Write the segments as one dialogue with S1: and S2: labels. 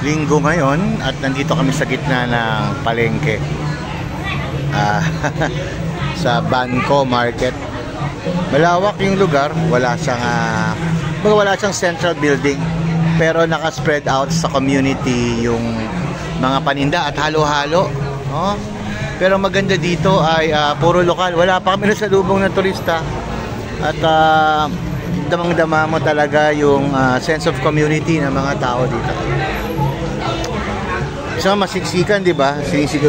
S1: Linggo ngayon at nandito kami sa gitna ng palengke. Sa Banco Market. Malawak yung lugar, wala siyang central building, pero naka-spread out sa community yung mga paninda at halo-halo, no? Pero maganda dito ay puro lokal. Wala pa kami sa lubong ng turista at damang-dama mo talaga yung sense of community ng mga tao dito. So masiksikan, di ba?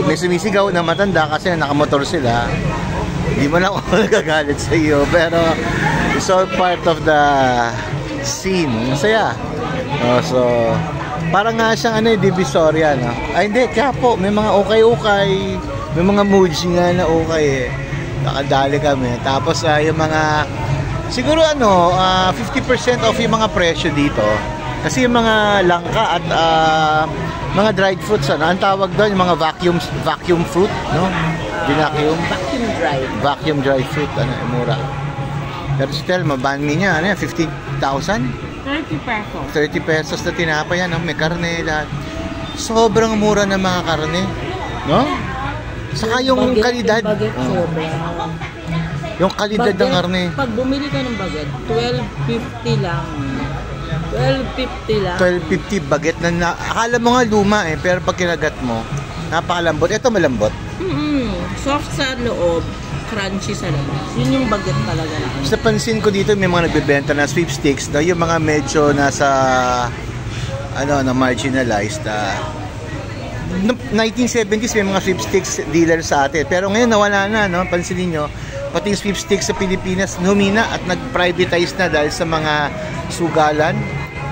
S1: May sumisigaw na matanda kasi nakamotor sila. Hindi mo na ako nagagalit sa iyo, pero it's all part of the scene. Masaya. So parang nga siyang divisoria, no? Ay hindi, kaya po may mga ukay-ukay, may mga Muji nga na ukay nakadali kami. Tapos yung mga siguro 50% off yung mga presyo dito. Kasi yung mga langka at mga dried fruits, ang tawag doon, yung mga vacuum fruit, no? Vacuum dried fruit, mura. Pero si Telma, banmi niya, 15,000?
S2: 30 pesos.
S1: 30 pesos na tinapay yan, may karne lahat. Sobrang mura ng mga karne, no? Saka yung kalidad. Yung kalidad ng karne.
S2: Pag bumili ka ng baget, 12.50 lang. 12.50 lang.
S1: 12.50 baget na akala mo nga luma pero pag kinagat mo, napakalambot. Ito malambot.
S2: Soft sa loob, crunchy sa labas. Yun yung baget talaga lang.
S1: Sa pansin ko dito may mga nagbebenta na sweepsticks, no? Yung mga medyo nasa na marginalized. 1970s may mga sweepsticks dealer sa atin. Pero ngayon nawala na, no? Pansinin nyo, pati yung sweepsticks sa Pilipinas humina at nag-privatize na dahil sa mga sugalan,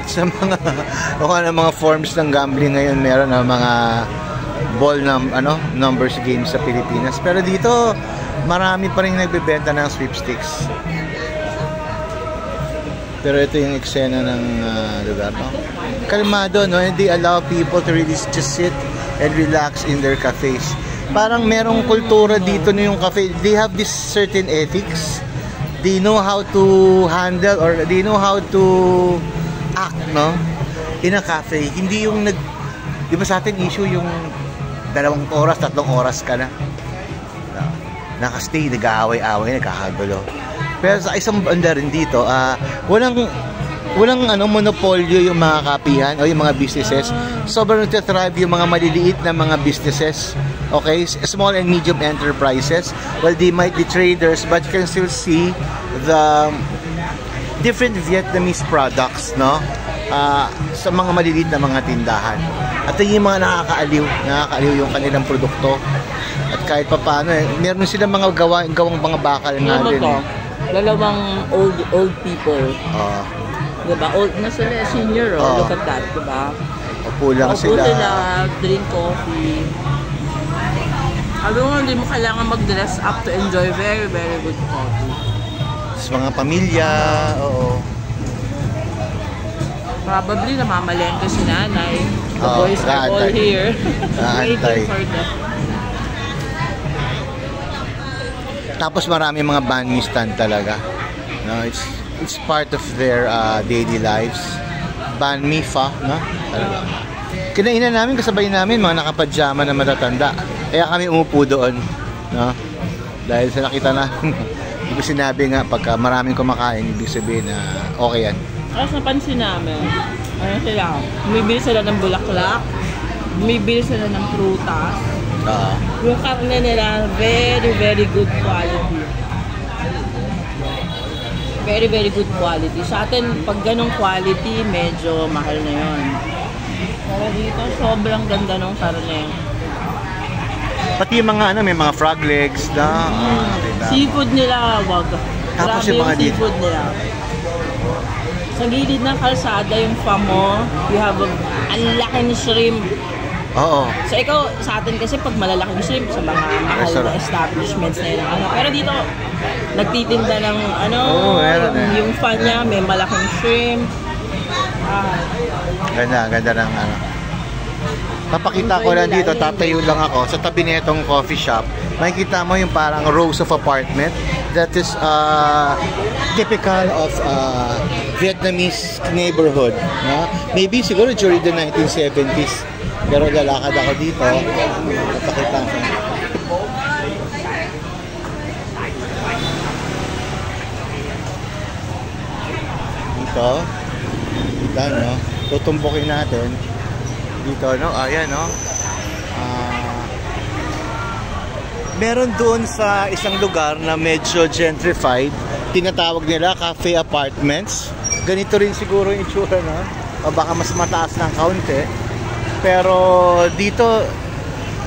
S1: sa mga forms ng gambling ngayon. Meron na mga ball numbers games sa Pilipinas. Pero dito marami pa rin nagbebenta ng sweepsticks. Pero ito yung eksena ng lugar, no? Kalmado, no? They allow people to really just sit and relax in their cafes. Parang merong kultura dito na yung cafe. They have this certain ethics. They know how to handle or they know how to act, no? In a cafe. Hindi yung di ba sa atin issue yung 2 oras, 3 oras ka na. Nakastay, nag-aaway-aaway, nagkakagulo. Pero sa isang banda rin dito, walang monopolyo yung mga kapihan o yung mga businesses. Sobrang nagtatribe yung mga maliliit na mga businesses. Okay? Small and medium enterprises. Well, they might be traders, but you can still see the different Vietnamese products, no? Sa mga maliliit na mga tindahan. At yung mga nakakaaliw yung kanilang produkto. At kahit pa paano, meron silang mga gawang mga bakal nga din.
S2: Dalawang old people. Diba? Old na sila, senior, look at that, diba?
S1: Upo lang sila.
S2: Drink coffee. Alam mo, hindi mo kailangan mag-dress up to enjoy very, very good coffee.
S1: Sa mga pamilya, oo.
S2: Probably namamalengke si nanay. The boys are all here. Waiting for them.
S1: Tapos marami mga banh mi stand talaga. No, it's part of their daily lives. Banh mi pho, no? Talaga. Kinainan namin, kasabay namin mga nakapajama na matatanda. Kaya kami umupo doon, no? Dahil sa nakita na, hindi ko sinabi nga pagka maraming kumakain, ibig sabihin na okay yan.
S2: Kasi napansin namin, bumibili sila ng bulaklak, bumibili sila ng prutas. Yung karne nila, very, very good quality. Very, very good quality. Sa atin, pag ganong quality, medyo mahal na yun. Pero dito, sobrang ganda ng karne.
S1: Pati yung mga may mga frog legs na
S2: seafood nila, wag.
S1: Tapos
S2: grabe
S1: yung mga
S2: seafood nila. Sa gilid ng kalsada, yung famo, you have ang laking shrimp.
S1: Oo.
S2: So ikaw, sa atin kasi pag malalaking shrimp sa mga mahal na establishments na yun, pero dito, nagtitinda ng yung fan niya, may malaking shrimp.
S1: Ganda ng Papakita ko lang dito, tatayo lang ako sa tabi nitong coffee shop. Makikita mo yung parang rows of apartment. That is typical of Vietnamese neighborhood. No? Maybe siguro during the 1970s. Pero lalakad ako dito. Papakita ko. Dito. Dito, no? Tutumbukin natin. Dito, no? Ayan, no? Meron doon sa isang lugar na medyo gentrified. Tinatawag nila cafe apartments. Ganito rin siguro yung itsura, no? O baka mas mataas ng kaunti. Pero dito,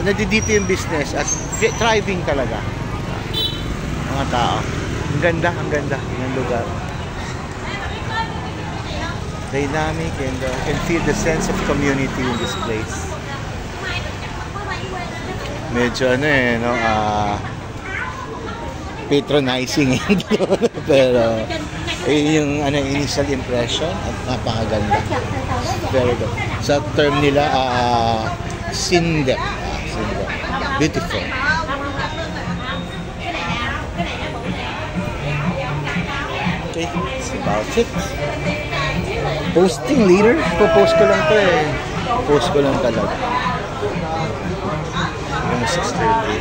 S1: nandito yung business at thriving talaga. Mga tao. Ang ganda ng lugar. Dynamic and can feel the sense of community in this place. Medyo no, patronizing pero yung initial impression at napakaganda. Very good. Sa term nila, Sindep. Beautiful. Okay, that's about it. Posting leader? Post ko lang to eh. Post ko lang talaga. Yung 6:30.